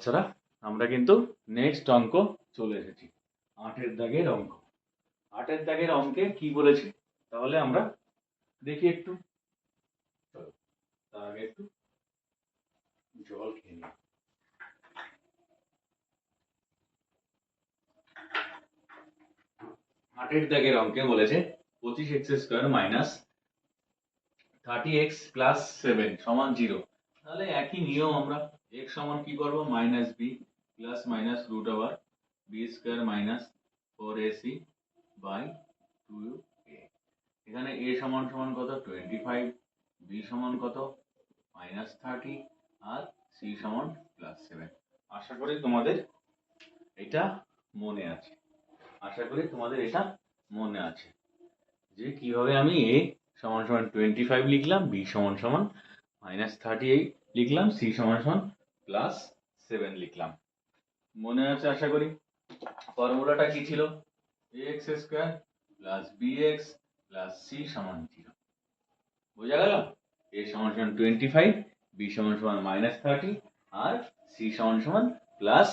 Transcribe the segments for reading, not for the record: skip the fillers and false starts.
বাচ্চারা আমরা কিন্তু নেক্সট অঙ্ক চলে এসেছি। 8 দাগের অঙ্ক। 8 দাগের অঙ্কে কি বলেছে তাহলে আমরা দেখি একটু। চলো তার আগে একটু জল খেয়ে নিই। 8 দাগের অঙ্কে বলেছে 25x² মাইনাস 30x প্লাস 7 সমান 0। তাহলে একই নিয়ম, আমরা x সমান কি করব, minus b plus minus root over b² minus 4ac by 2a। এখানে a সমান সমান কত 25, b সমান কত মাইনাস 30 আর c সমান প্লাস 7। আশা করি তোমাদের এটা মনে আছে, যে কিভাবে আমি a সমান সমান 25 লিখলাম, b সমান সমান মাইনাস 38 লিখলাম, c সমান সমান প্লাস 7 লিখলাম। মনে আছে আশা করি। ফর্মুলাটা কি ছিল, ax² plus bx plus c সমান 0। বোঝা গেল? a সমান সমান 25, b সমান সমান মাইনাস 30 আর c সমান সমান প্লাস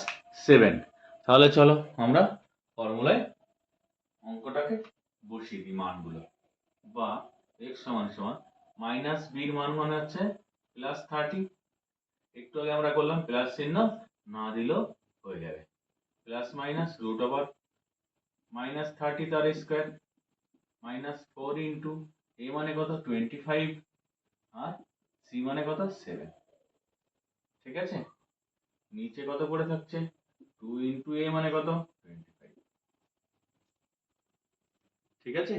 7। তাহলে চলো আমরা ফর্মুলায় অঙ্কটাকে বসিয়ে দিই মানগুলো। বা x সমান সমান মাইনাস b এর মান মানে হচ্ছে প্লাস 30। একটু আগে আমরা করলাম প্লাস চিহ্ন না দিলেও হয়ে যাবে। Plus minus root over minus 30 তার স্কয়ার মাইনাস 4 ইন্টু a মানে কত 25 আর c মানে কত 7। ঠিক আছে, নিচে কত পড়ে থাকছে 2 ইন্টু a মানে কত 25। ঠিক আছে,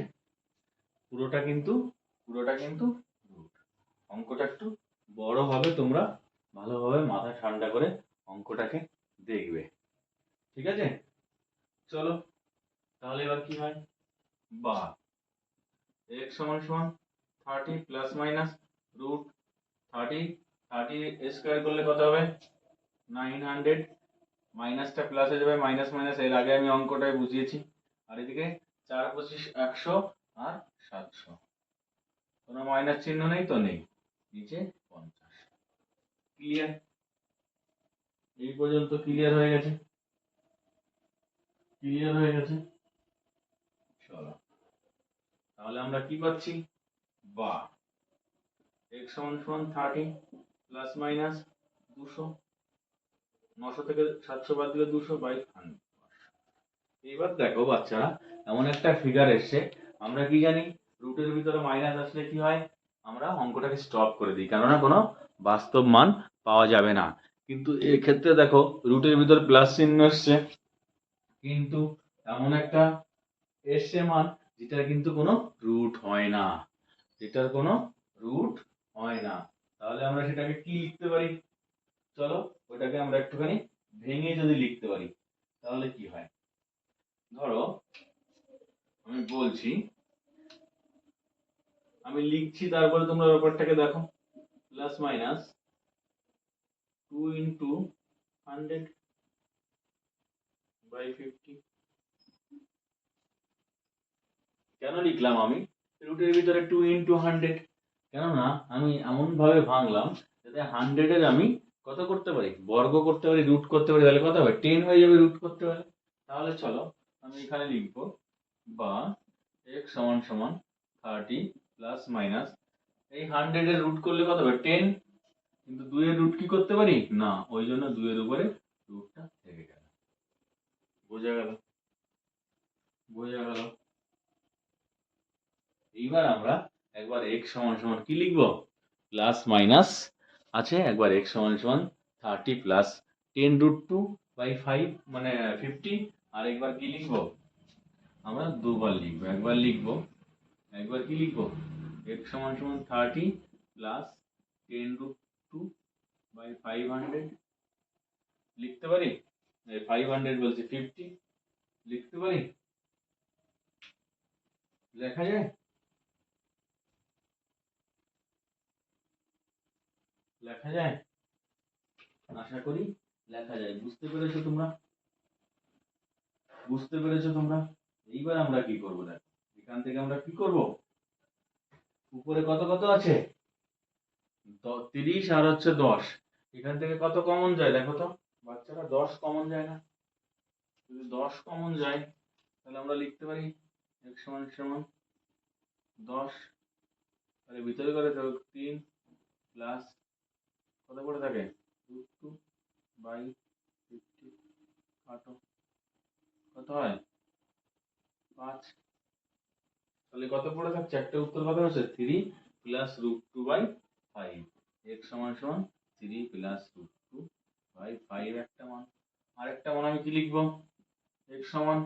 পুরোটা কিন্তু রুট। অঙ্কটা একটু বড় হবে, তোমরা ভালোভাবে মাথা ঠান্ডা করে অঙ্কটাকে দেখবে। ঠিক আছে, চলো তাহলে এবার কি হয়, বা x সমান সমান 30 প্লাস মাইনাস রুট 30 স্কয়ার করলে কত হবে 900, মাইনাসটা প্লাস হয়ে যাবে, মাইনাস মাইনাস এর আগে আমি অঙ্কটাই বুঝিয়েছি। আর এদিকে 4 25 100 আর 700, কোনো মাইনাস চিহ্ন নেই তো নেই, নিচে 50। ক্লিয়ার? এই পর্যন্ত ক্লিয়ার হয়ে গেছে? চলো তাহলে আমরা কি পাচ্ছি, বা x সমান সমান 30 প্লাস মাইনাস 200, 900 থেকে 700 বাদ দিলে 200 বাই 100। এবার দেখো বাচ্চারা, এমন একটা ফিগার এসছে, আমরা কি জানি রুটের ভিতরে মাইনাস আসলে কি হয়, আমরা অঙ্কটাকে স্টপ করে দিই, কেননা কোনো বাস্তব মান পাওয়া যাবে না। কিন্তু এক্ষেত্রে দেখো রুটের ভিতর প্লাস চিহ্ন এসছে, কিন্তু এমন একটা এসছে মান যেটার কিন্তু কোনো রুট হয় না, তাহলে আমরা সেটাকে কি লিখতে পারি, চলো ওটাকে আমরা একটুখানি ভেঙে যদি লিখতে পারি তাহলে কি হয়। ধরো আমি বলছি, আমি লিখছি, তারপরে তোমরা ব্যাপারটাকে দেখো। Plus minus 2 into 100 by 50। কেন লিখলাম আমি রুটের ভিতরে 2 ইন্টু 100? কেননা আমি এমন ভাবে ভাঙলাম যাতে 100 এর আমি কত করতে পারি, বর্গ করতে পারি, রুট করতে পারি, তাহলে কত হবে 10 হয়ে যাবে রুট করতে পারে। তাহলে চলো আমি এখানে লিখবো, বা x সমান সমান 30 প্লাস মাইনাস এই 100 এর রুট করলে কত হবে 10, কিন্তু 2 এর রুট কি করতে পারি না, ওই জন্য 2 এর উপরে রুটটা থেকে গেল। বোঝা গেল? এইবার আমরা একবার x সমান সমান কি লিখবো, প্লাস মাইনাস আছে, একবার x সমান সমান 30 প্লাস 10 রুট 2 বাই 5 মানে 50, আর একবার কি লিখবো, আমরা দুবার লিখবো, একবার কি লিখবো x সমান সমান 30 প্লাস 10 রুট 2 বাই 500 লিখতে পারি, 500 বলছি 50 লিখতে পারি, লেখা যায়? আশা করি লেখা যায়। বুঝতে পেরেছো তোমরা? এইবার আমরা কি করবো, দেখো এখান থেকে আমরা কি করব, উপরে কত কত আছে 30 আর হচ্ছে 10, এখান থেকে কত কমন যায় দেখো তো, বাচ্চারা 10 কমন যায় না? যদি 10 কমন যায় তাহলে আমরা লিখতে পারি x সমান সমান 10, তাহলে ভিতরে করে দেবো 3 প্লাস কত করে থাকে √2/50 কাটো কত হয় 5, তাহলে কত পড়ে থাকছে একটা উত্তর কত হচ্ছে 3 প্লাস √2/5, x সমান সমান 3 প্লাস √2/5 একটা মান। আরেকটা মান আমি কি লিখবো x সমান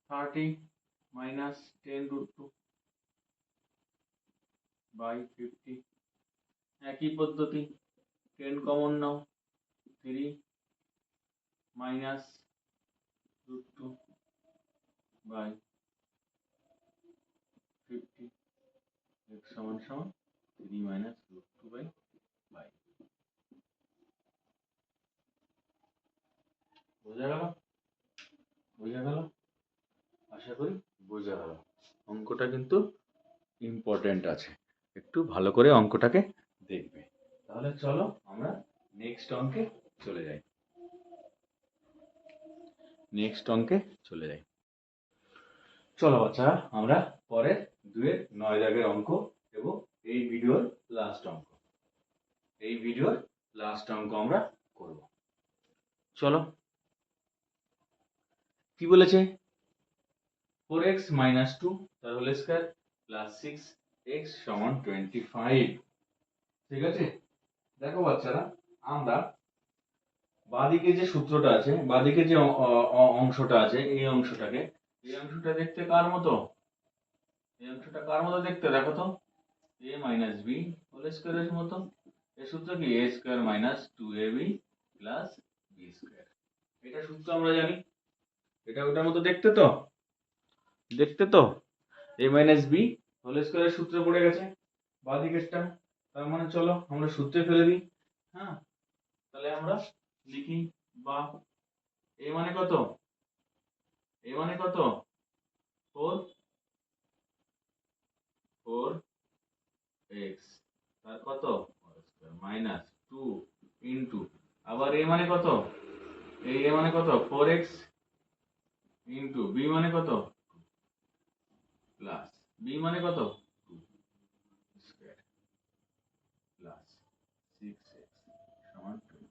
30 মাইনাস 10√2/50, একই পদ্ধতি 10 কমন নাও 3 মাইনাস √2/50, x সমান সমান 3 মাইনাস √2/5। বোঝা গেল? বোঝা গেল? আশা করি বোঝা গেল। অঙ্কটা কিন্তু ইম্পর্টেন্ট আছে, একটু ভালো করে অঙ্কটাকে দেখবে। তাহলে চলো আমরা নেক্সট অঙ্কে চলে যাই। চলো বাচ্চারা আমরা পরের 2-এর 9 দাগের অঙ্ক এবং এই ভিডিওর লাস্ট অঙ্ক আমরা করব। চলো কি বলেছে 4x minus 2 তার হোল স্কয়ার প্লাস 6x সমান 25। ঠিক আছে, দেখো বাচ্চারা আমরা বাঁদিকে যে সূত্রটা আছে, বাঁদিকে যে অংশটা আছে, এই অংশটা দেখতে কার মতো? এই অংশটা কার মতো দেখতে? দেখো তো a মাইনাস b হোল স্কয়ারের মতো। এর সূত্র কি a square minus 2ab plus b square. এটা সূত্র আমরা জানি, এটা ওটার মতো দেখতে তো a মাইনাস b হোল স্কয়ারের সূত্র পড়ে গেছে বাঁদিকেরটা। তার মানে চলো আমরা সূত্রে ফেলে দিই। হ্যাঁ, তাহলে আমরা লিখি বা a মানে কত? 4x তার কত মাইনাস 2 ইন্টু আবার a মানে কত? এই a মানে কত 4x ইন্টু b মানে কত প্লাস b মানে কত 2 স্কয়ার প্লাস 6x সমান 20।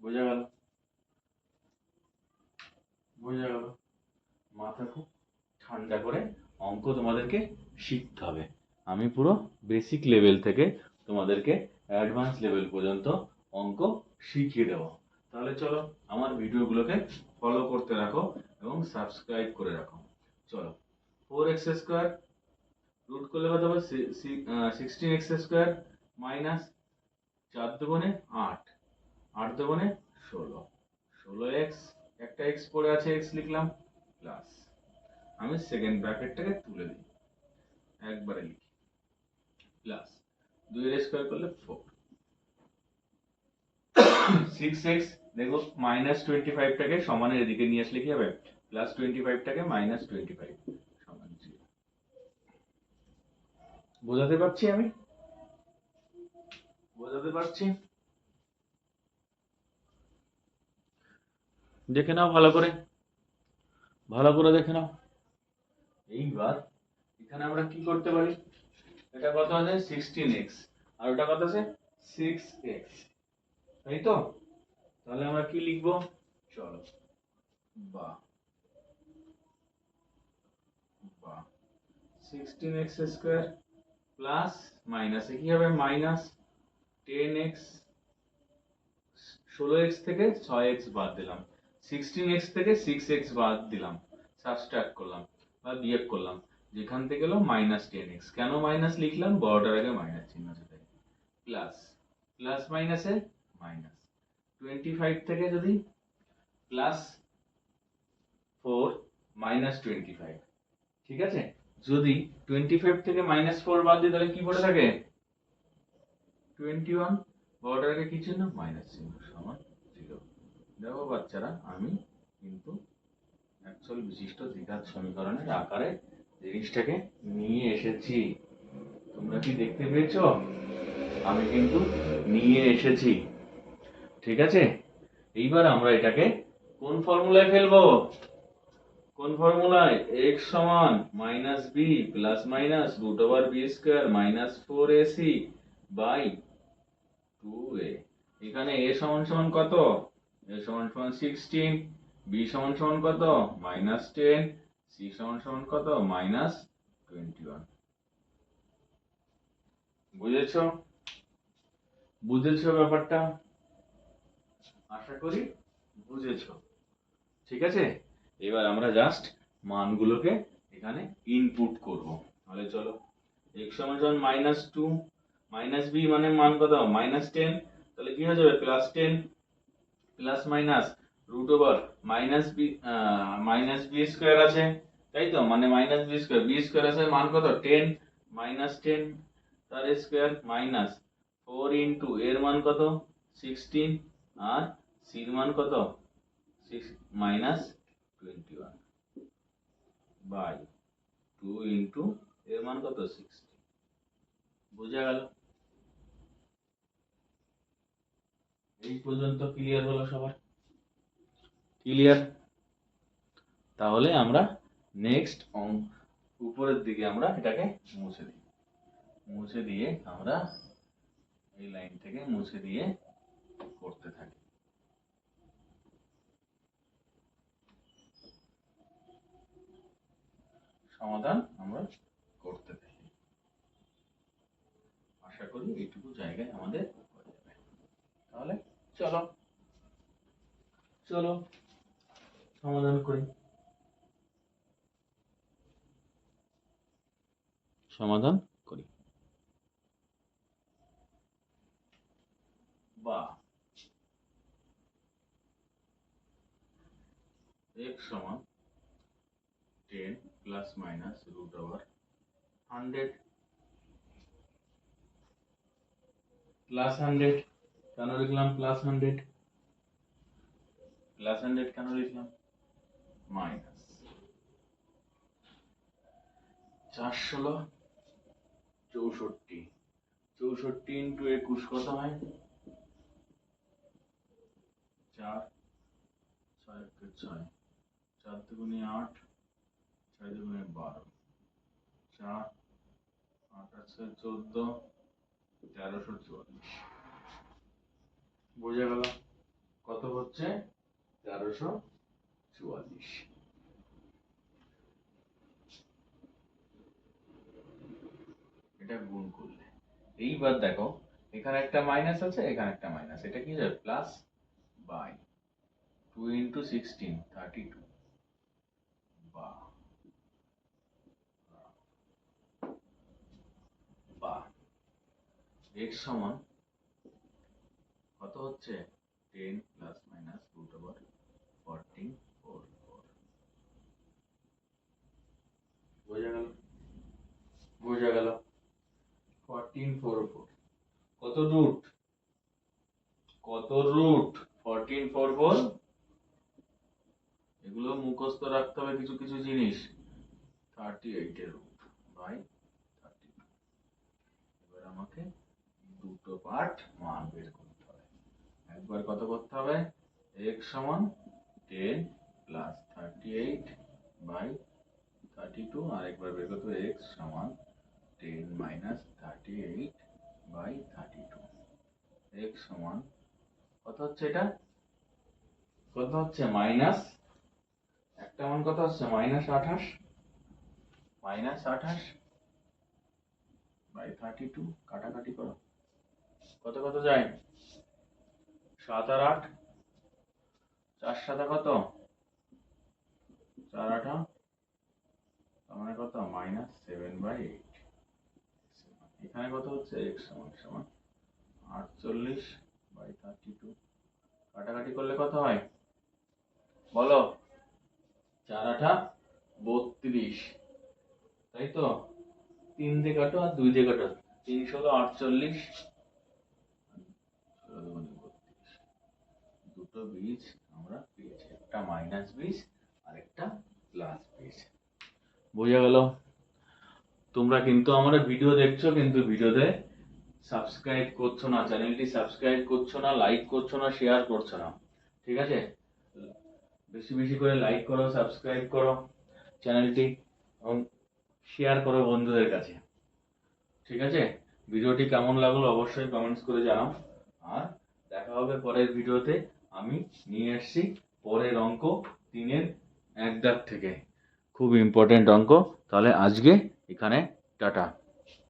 বোঝা গেল? মাথা খুব ঠান্ডা করে অঙ্ক তোমাদেরকে শিখতে হবে। আমি পুরো বেসিক লেভেল থেকে তোমাদেরকে অ্যাডভান্স লেভেল পর্যন্ত অঙ্ক শিখিয়ে দেবো। তাহলে চলো আমার ভিডিওগুলোকে ফলো করতে রাখো এবং সাবস্ক্রাইব করে রাখো। চলো 4x স্কয়ার রুট করলে কত হবে 16x স্কয়ার মাইনাস 4 দুগুণে 8, 8 দুগুণে 16, 16x একটা x পড়ে আছে x লিখলাম প্লাস আমি সেকেন্ড ব্র্যাকেটটাকে তুলে দিই একবারে লিখি প্লাস 2 এর স্কয়ার করলে 4, 6x দেখো মাইনাস 25 টাকে সমানের এদিকে নিয়ে আসলে কি হবে প্লাস 25 টাকে মাইনাস 25 সমান 0। বোঝাতে পারছি? আমি বোঝাতে পারছি? দেখে নাও ভালো করে দেখে নাও। এইবার এখানে আমরা কি করতে পারি, এটা কত আছে 16x আর ওটা কত আছে 6x, তাই তো? তাহলে আমরা কি লিখবো চলো বা 16x স্কয়ার প্লাস মাইনাস কি হবে মাইনাস 10x, 16x থেকে 6x বাদ দিলাম, 16x থেকে 6x বাদ দিলাম, সাবট্রাক্ট করলাম বা বিয়োগ করলাম, যেখান থেকে এলো মাইনাস 10x। কেন মাইনাস লিখলাম? বড়টার আগে মাইনাস চিহ্ন আছে তাই। প্লাস প্লাস মাইনাসে মাইনাস 25 থেকে যদি প্লাস 4 মাইনাস 25, ঠিক আছে? যদি 25 থেকে মাইনাস 4 বাদ দিই তাহলে কি পড়ে থাকে 21, বড়টার আগে কি চিহ্ন মাইনাস চিহ্ন সমান 0। দেখো বাচ্চারা আমি কিন্তু অ্যাকচুয়াল বিশিষ্ট দ্বিঘাত সমীকরণের আকারে জিনিসটাকে নিয়ে এসেছি। তোমরা কি দেখতে পেয়েছো? আমি কিন্তু নিয়ে এসেছি। ঠিক আছে, এইবার আমরা এটাকে কোন ফর্মুলায় ফেলবো? কোন ফর্মুলায়? x সমান minus B plus minus root over B square minus 4ac by 2a। এখানে a সমান সমান কত? a সমান সমান 16, b সমান সমান কত? মাইনাস 10, c সমান সমান কত? মাইনাস 21। বুঝেছো? বুঝেছো ব্যাপারটা? আশা করি বুঝেছো। ঠিক আছে, এবার আমরা জাস্ট মানগুলোকে এখানে ইনপুট করব। তাহলে চলো, x সমান সমান মাইনাস 2, মাইনাস বি মানে মান কত? মাইনাস 10, তাহলে কি হয়ে যাবে? Plus 10 plus minus root over minus B square আছে, তাই তো? মানে মাইনাস বি স্কোয়ার আছে, মান কত? 10 মাইনাস 10 তার স্কোয়ার মাইনাস 4 ইন্টু এর মান কত? 16 আর সির মান কত? মাইনাস 21 বাই 2 ইন্টু এর মান কত? 60। বোঝা গেল? এই পর্যন্ত ক্লিয়ার হলো সবার? ক্লিয়ার? তাহলে আমরা নেক্সট উপরের দিকে আমরা এটাকে মুছে দিই। মুছে দিয়ে আমরা এই লাইন থেকে মুছে দিয়ে করতে থাকি। সমাধান আমরা করতে থাকি। আশা করি এইটুকু জায়গায় আমাদের হয়ে যাবে। তাহলে চলো চলো সমাধান করি। সমাধান করি। বা x সমান 10 plus minus root over 100 plus 100 কেন লিখলাম? প্লাস 100 প্লাস 100 কেন লিখলাম? মাইনাস 4 16 64, 64 ইন্টু 21 কত হয়? 4 6 কে 6, 4 দুগুণে 8, 6 দুগুণে 12, 4 8 আছে 14, 1344। বোঝা গেল? কত হচ্ছে? 1344। এটা গুণ করলে এইবার দেখো, এখানে একটা মাইনাস আছে, এখানে একটা মাইনাস, এটা কি হবে? প্লাস বাই 2 ইন্টু 16 32 বা বা x সমান কত হচ্ছে? 10 প্লাস মাইনাস রুট ওভার 1444। বোঝা গেল? বোঝা গেল? 1444 কত রুট? কত রুট? 1444। এগুলো মুখস্থ রাখতে হবে কিছু কিছু জিনিস। 38 এর রুট বাই 32। এবার আমাকে দুটো পার্ট মান বের করতে হবে। একবার কত করতে হবে? x সমান 10 প্লাস 38 বাই 32, আর একবার বের করতে হবে x সমান 10 মাইনাস 38 বাই 32। x সমান কত হচ্ছে? এটা কত হচ্ছে? মাইনাস একটা মান কত হচ্ছে? Minus 28, minus 28 by 32। কাটাকাটি করো, কত কত যায়? 7 আর 8, 4 7 কত? 4 8, তার মানে কত? মাইনাস 7/8। এখানে কত হচ্ছে? x সমান সমান 48 বাই 32। কাটাকাটি করলে কত হয় বলো? 4 8 32, তাই তো? 3 দিয়ে কাটো আর 2 দিয়ে কাটো, 3 16 48, দুটো বীজ আমরা পেয়েছি, একটা মাইনাস বীজ আর একটা প্লাস বীজ। বোঝা গেল? তোমরা কিন্তু আমার ভিডিও দেখছো, কিন্তু ভিডিওতে সাবস্ক্রাইব করছো না, চ্যানেলটি সাবস্ক্রাইব করছো না, লাইক করছো না, শেয়ার করছো না, ঠিক আছে? বেশি বেশি করে লাইক করো, সাবস্ক্রাইব করো চ্যানেলটি এবং শেয়ার করো বন্ধুদের কাছে, ঠিক আছে? ভিডিওটি কেমন লাগলো অবশ্যই কমেন্টস করে জানাও। আর দেখা হবে পরের ভিডিওতে। আমি নিয়ে এসেছি পরের অঙ্ক 3-এর 1 দাগ থেকে, খুব ইম্পর্টেন্ট অঙ্ক। তাহলে আজকে এখানে টাটা।